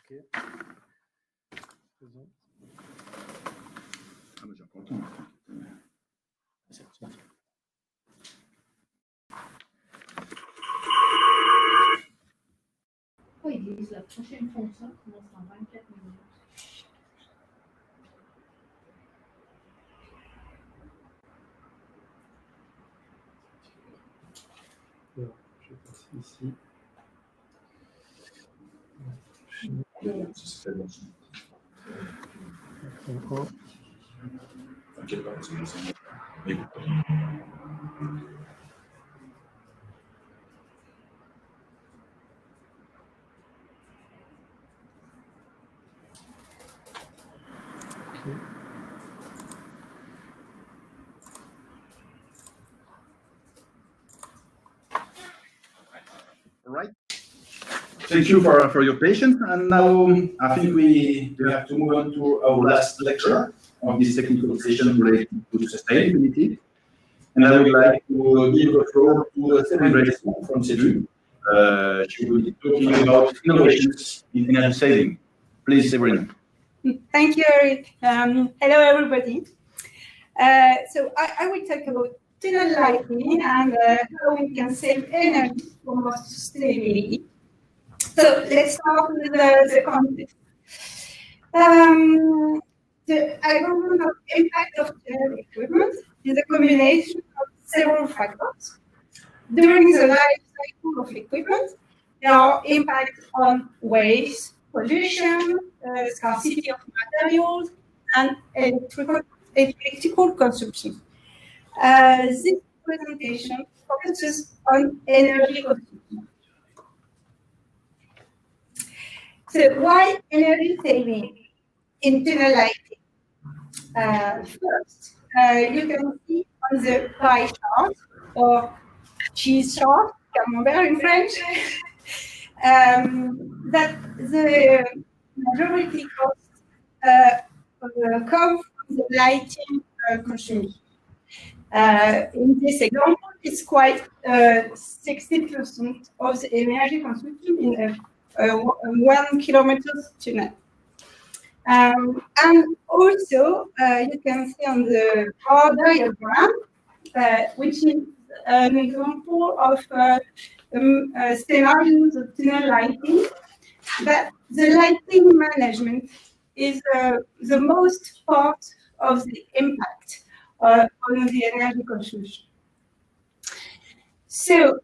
Ok. Faisons. Ah bah j'ai encore le temps. Oh, ils disent la prochaine fonction commence en 24 minutes. Alors, je vais passer ici. C'est bon. T'inquiète pas, c'est bon. All right. Thank you for your patience. And now I think we have to move on to our last lecture of this technical session related to sustainability. And I would like to give the floor to Séverine from CETU. She will be talking about innovations in energy saving. Please, Séverine. Thank you, Eric. Hello, everybody. So I will talk about tunnel lighting and how we can save energy for more sustainability. So let's start with the context. The environmental impact of tunnel equipment is a combination of several factors. During the life cycle of equipment, there are impacts on waste, pollution, scarcity of materials, and electrical consumption. This presentation focuses on energy consumption. So why energy saving in tunnel lighting? First, you can see on the pie chart, or cheese chart, camembert in French, that the majority costs come from the lighting consumption. In this example, it's quite 60% of the energy consumption in a 1 kilometer tunnel. And also, you can see on the bar diagram, which is an example of scenarios of tunnel lighting, that the lighting management is the most part of the impact on the energy consumption. So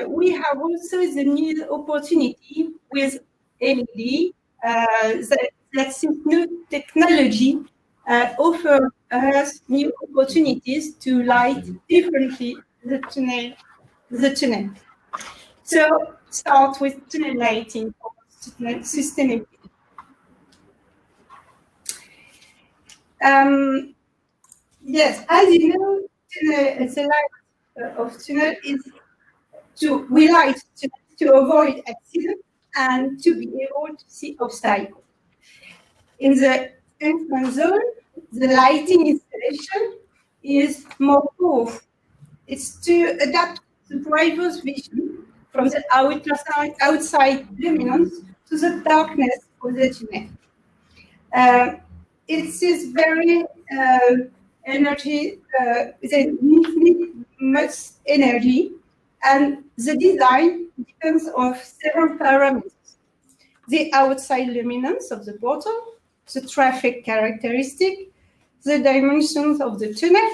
we have also the new opportunity with LED that this new technology offers us new opportunities to light differently the tunnel. So start with tunnel lighting for sustainability. Yes, as you know, the light of tunnel is we light to avoid accidents and to be able to see obstacles. In the entrance zone, the lighting installation is more powerful. It's to adapt the driver's vision from the outside luminance to the darkness of the tunnel. It is very energy, they need much energy, and the design depends on several parameters. The outside luminance of the portal, the traffic characteristic, the dimensions of the tunnel,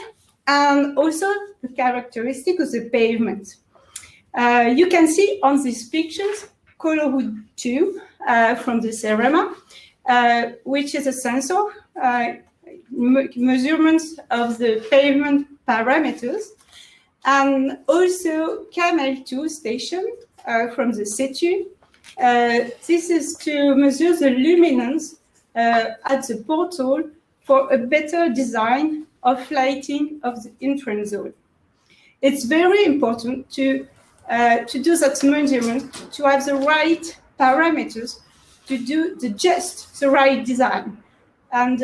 and also the characteristic of the pavement. You can see on these pictures colorwood tube from the Cerema, which is a sensor measurements of the pavement parameters, and also Camel 2 station from the CETU. This is to measure the luminance at the portal for a better design of lighting of the entrance zone. It's very important to do that measurement, to have the right parameters to do just the right design. And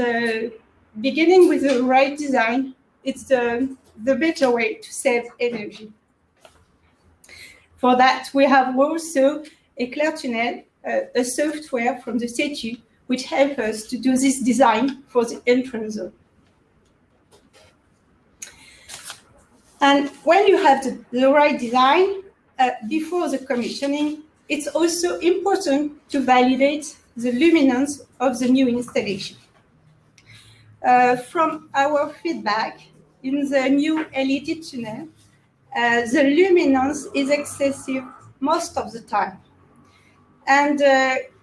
beginning with the right design, it's the better way to save energy. For that, we have also a clear tunnel a software from the CETU which helps us to do this design for the entrance zone. And when you have the right design before the commissioning, it's also important to validate the luminance of the new installation. From our feedback, in the new LED tunnel, the luminance is excessive most of the time. And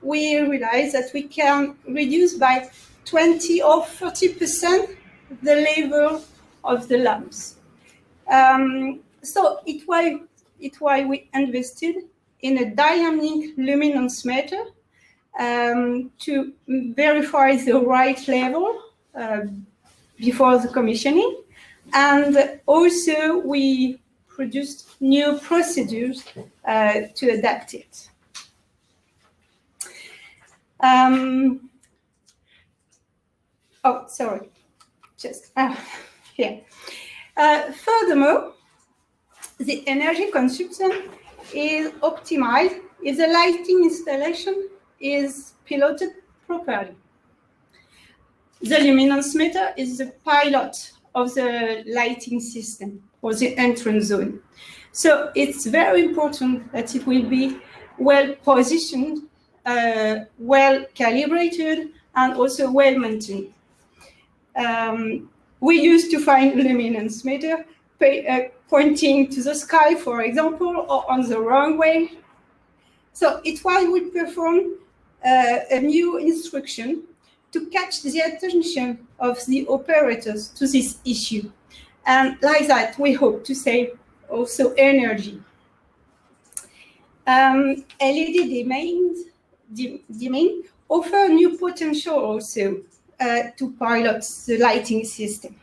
we realize that we can reduce by 20 or 30% the level of the lamps. So it's why we invested in a dynamic Luminancemeter to verify the right level before the commissioning. And also we produced new procedures to adapt it. Oh, sorry, just here. Furthermore, the energy consumption is optimized if the lighting installation is piloted properly. The Luminancemeter is the pilot of the lighting system or the entrance zone. So it's very important that it will be well positioned, well calibrated, and also well maintained. We used to find Luminancemeter pointing to the sky, for example, or on the wrong way. So it's why we perform a new instruction to catch the attention of the operators to this issue. And like that, we hope to save also energy. LED domain offer new potential also to pilot the lighting system.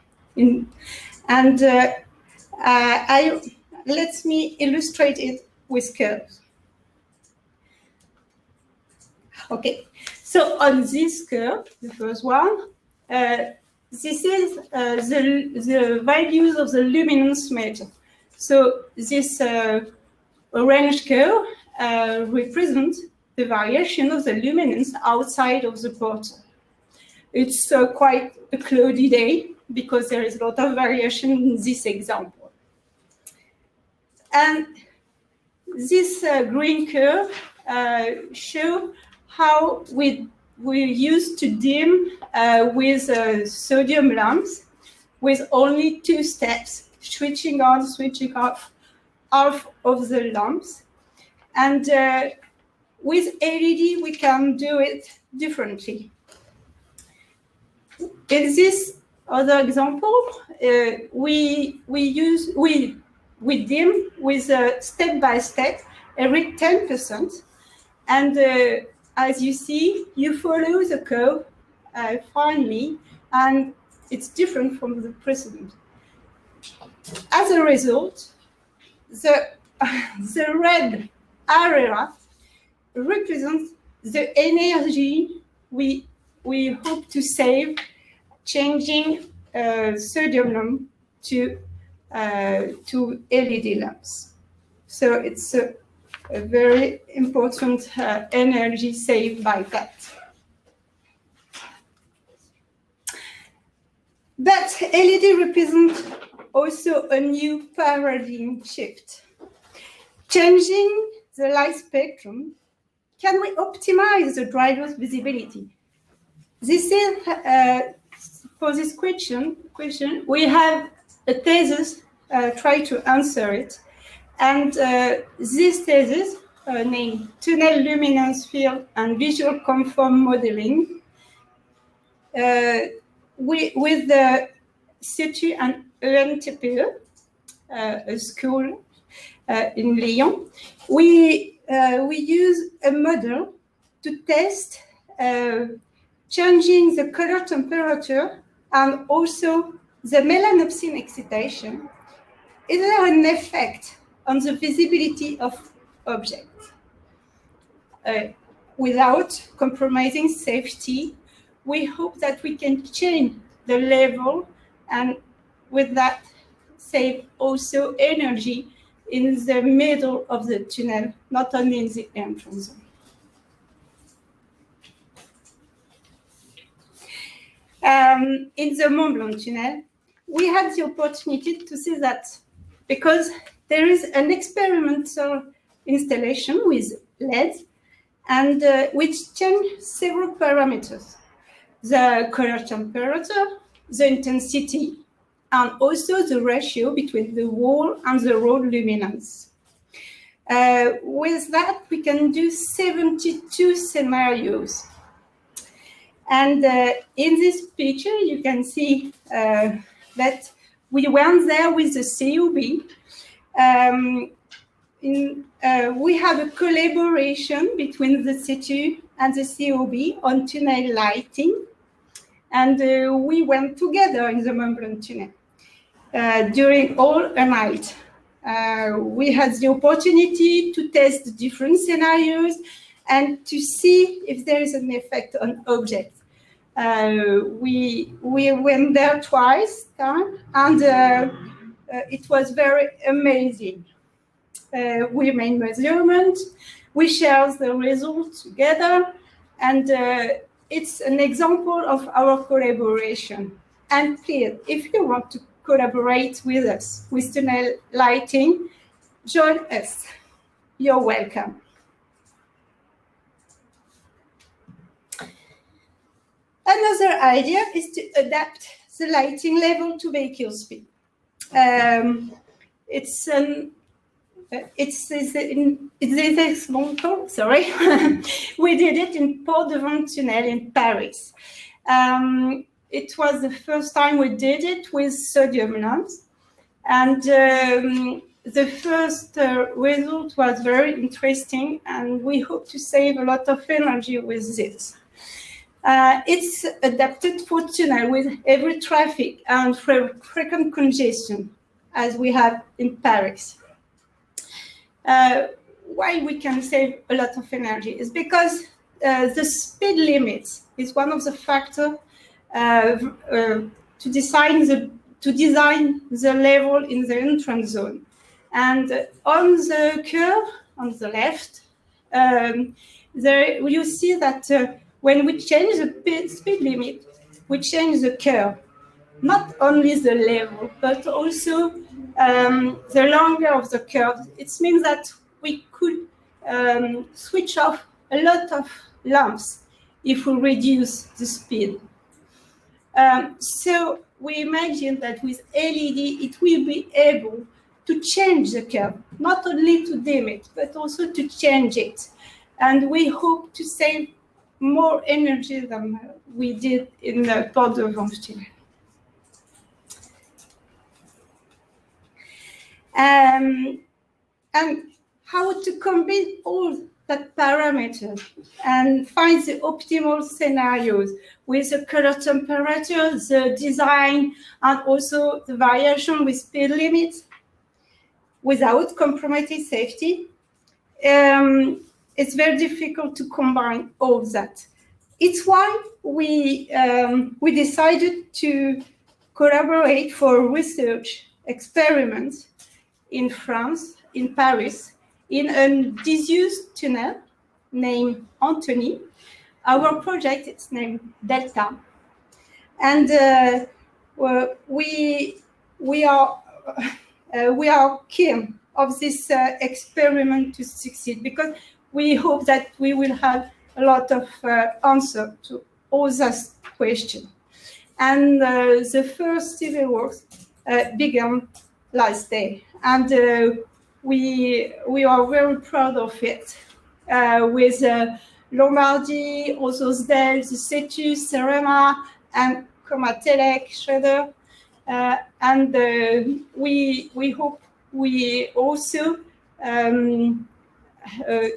Let me illustrate it with curves. Okay, so on this curve, the first one, this is the values of the Luminancemeter. So this orange curve represents the variation of the luminance outside of the portal. It's quite a cloudy day because there is a lot of variation in this example. And this green curve shows how we used to dim with sodium lamps with only 2 steps, switching on, switching off of the lamps. And with LED, we can do it differently. In this other example, we dim with step by step every 10%. And as you see, you follow the curve finely, and it's different from the precedent. As a result, the red area represents the energy we hope to save changing sodium lamp to LED lamps. So it's a very important energy saved by that. But LED represents also a new paradigm shift. Changing the light spectrum, can we optimize the driver's visibility? This is, for this question, we have a thesis, try to answer it. And this thesis, named Tunnel Luminance Field and Visual Conform Modeling, with the CETU and Untitled, a school in Lyon, we use a model to test changing the color temperature and also the melanopsin excitation. Is there an effect on the visibility of objects? Without compromising safety, we hope that we can change the level and with that save also energy in the middle of the tunnel, not only in the entrance zone. in the Mont Blanc tunnel, we had the opportunity to see that because there is an experimental installation with LEDs and which change several parameters: the color temperature, the intensity, and also the ratio between the wall and the road luminance. With that, we can do 72 scenarios. And in this picture, you can see that we went there with the CUB. We have a collaboration between the CETU and the CUB on tunnel lighting. And we went together in the Mont Blanc tunnel during all a night. We had the opportunity to test different scenarios and to see if there is an effect on objects. We went there twice, and it was very amazing. We made measurements, we shared the results together, and it's an example of our collaboration. And please, if you want to collaborate with us with tunnel lighting, join us. You're welcome. Another idea is to adapt the lighting level to vehicle speed. It's this example, sorry. We did it in Port de Vent Tunnel in Paris. It was the first time we did it with sodium lamps. And the first result was very interesting, and we hope to save a lot of energy with this. It's adapted for tunnel with heavy traffic and frequent congestion, as we have in Paris. Why we can save a lot of energy is because the speed limit is one of the factors to design the level in the entrance zone. And on the curve on the left, there you see that when we change the speed limit, we change the curve, not only the level, but also the longer of the curve. It means that we could switch off a lot of lamps if we reduce the speed. So we imagine that with LED, it will be able to change the curve, not only to dim it, but also to change it. And we hope to save more energy than we did in the Port de Vent tunnel. And how to combine all that parameters and find the optimal scenarios with the color temperature, the design, and also the variation with speed limits without compromising safety. It's very difficult to combine all that. It's why we decided to collaborate for research experiments in France, in Paris, in a disused tunnel named Anthony. Our project is named Delta. And we are keen of this experiment to succeed, because we hope that we will have a lot of answers to all those questions. And the first civil works began last day, and we are very proud of it. With Lombardy, also SDEL, the CETU, Séverine, and Comatelec, Schroeder. And we hope we also,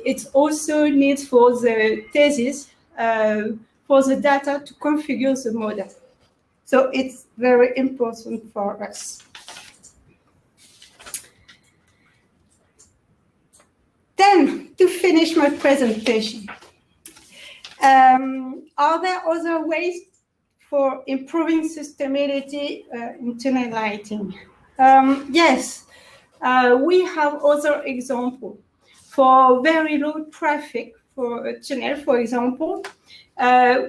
it's also needs for the thesis, for the data to configure the model. So it's very important for us. Then, to finish my presentation, are there other ways for improving sustainability in tunnel lighting? Yes, we have other examples. For very low traffic, for a tunnel, for example,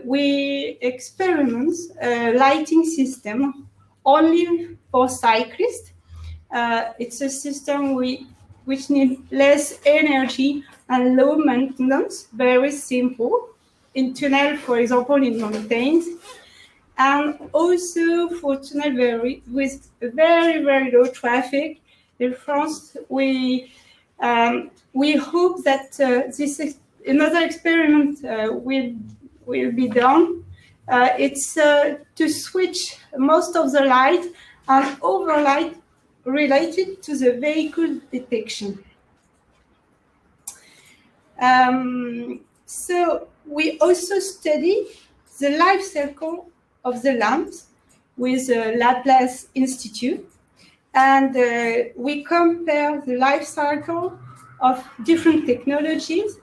we experiment a lighting system only for cyclists. It's a system which needs less energy and low maintenance, very simple. In tunnel, for example, in mountains, and also for tunnel with very, very low traffic. In France, we hope that another experiment will be done. It's to switch most of the light and overlight related to the vehicle detection. So we also study the life cycle of the lamps with the Laplace Institute, and we compare the life cycle of different technologies,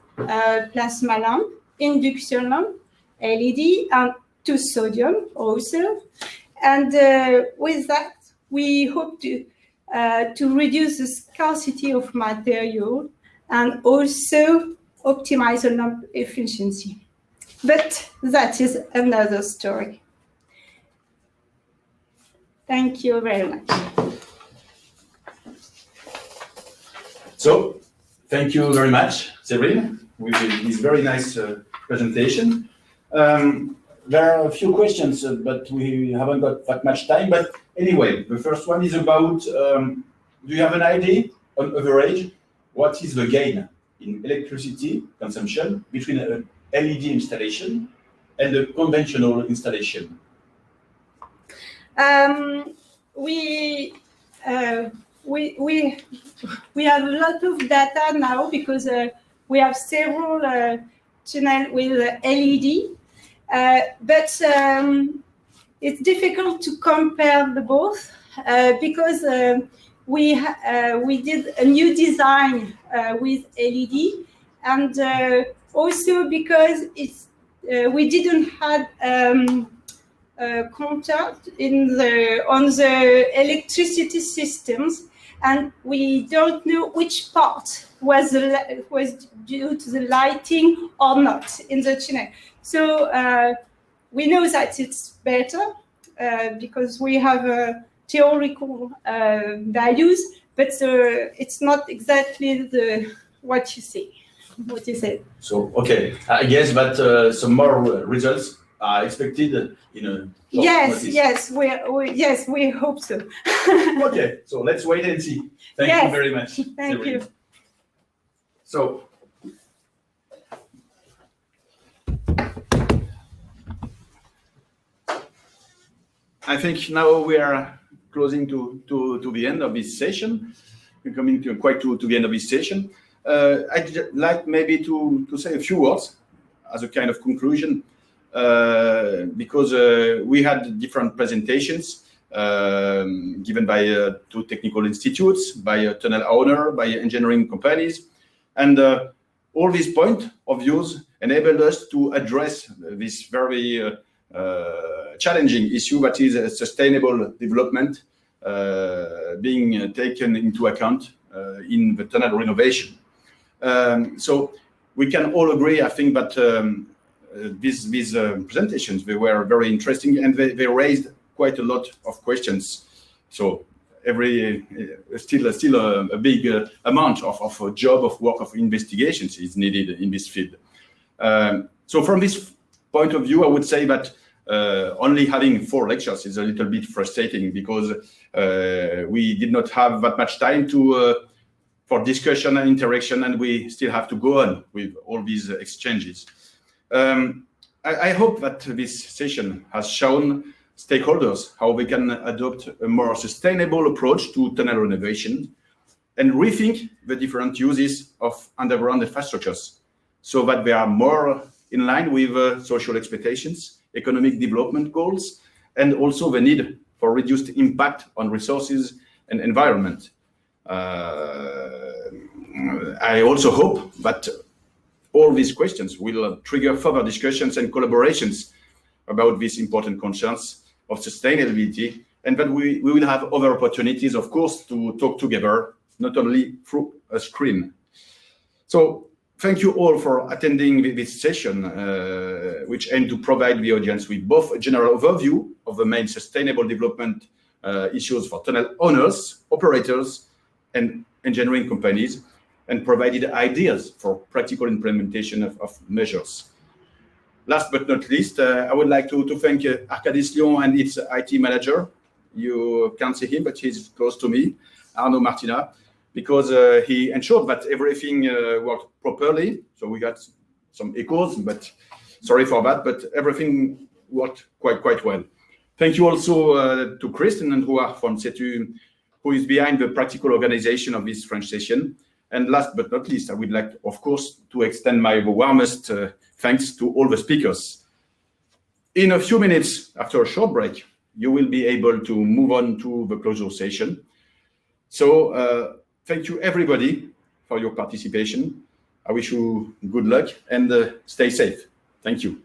plasma lamp, induction lamp, LED, and to sodium also. And with that, we hope to reduce the scarcity of material and also optimize the lamp efficiency. But that is another story. Thank you very much. So, thank you very much, Séverine, with this very nice presentation. There are a few questions, but we haven't got that much time. But anyway, the first one is about, do you have an idea, on average, what is the gain in electricity consumption between an LED installation and a conventional installation? We have a lot of data now because we have several tunnels with LED, but it's difficult to compare the both because we did a new design with LED, and also because we didn't have contact on the electricity systems, and we don't know which part was due to the lighting or not in the tunnel. So we know that it's better because we have theoretical values, but it's not exactly what you say. What you said. So okay, I guess that some more results are expected in a yes, we hope so. Okay, so let's wait and see. Thank you very much. Thank you. So I think now we are closing to the end of this session. We're coming quite to the end of this session. I'd like maybe to say a few words as a kind of conclusion, because we had different presentations given by two technical institutes, by a tunnel owner, by engineering companies, and all these points of views enabled us to address this very challenging issue that is sustainable development being taken into account in the tunnel renovation. So we can all agree, I think, that these presentations, they were very interesting, and they raised quite a lot of questions. So still a big amount of job, of work, of investigations is needed in this field. So from this point of view, I would say that only having 4 lectures is a little bit frustrating, because we did not have that much time for discussion and interaction, and we still have to go on with all these exchanges. I hope that this session has shown stakeholders how we can adopt a more sustainable approach to tunnel renovation and rethink the different uses of underground infrastructures so that they are more in line with social expectations, economic development goals, and also the need for reduced impact on resources and environment. I also hope that all these questions will trigger further discussions and collaborations about these important concerns of sustainability, and that we will have other opportunities, of course, to talk together, not only through a screen. So thank you all for attending this session, which aimed to provide the audience with both a general overview of the main sustainable development issues for tunnel owners, operators, and engineering companies, and provided ideas for practical implementation of measures. Last but not least, I would like to thank Arcadis Lyon and its IT manager. You can't see him, but he's close to me, Arnaud Martina, because he ensured that everything worked properly. So we got some echoes, but sorry for that, but everything worked quite well. Thank you also to Kristen and Rouar from CETU, who is behind the practical organization of this French session. And last but not least, I would like, of course, to extend my warmest thanks to all the speakers. In a few minutes after a short break, you will be able to move on to the closure session. So thank you, everybody, for your participation. I wish you good luck and stay safe. Thank you.